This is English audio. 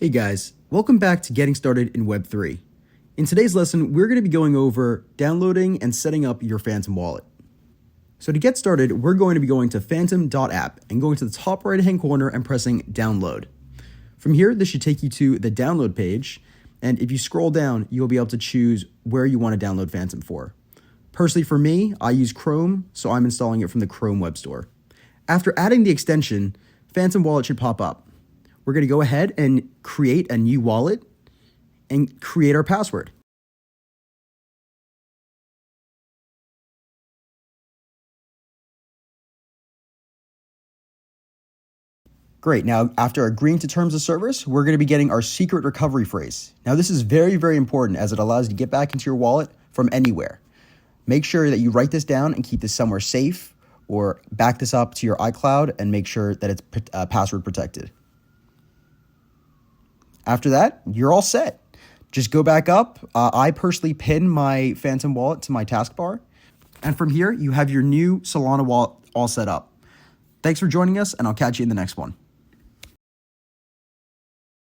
Hey guys, welcome back to Getting Started in Web3. In today's lesson, we're going to be going over downloading and setting up your Phantom wallet. So to get started, we're going to be going to phantom.app and going to the top right hand corner and pressing download. From here, this should take you to the download page. And if you scroll down, you'll be able to choose where you want to download Phantom for. Personally, for me, I use Chrome, so I'm installing it from the Chrome web store. After adding the extension, Phantom Wallet should pop up. We're going to go ahead and create a new wallet and create our password. Great. Now, after agreeing to terms of service, we're going to be getting our secret recovery phrase. Now, this is very, very important as it allows you to get back into your wallet from anywhere. Make sure that you write this down and keep this somewhere safe, or back this up to your iCloud and make sure that it's password protected. After that, you're all set. Just go back up. I personally pin my Phantom wallet to my taskbar. And from here, you have your new Solana wallet all set up. Thanks for joining us, and I'll catch you in the next one.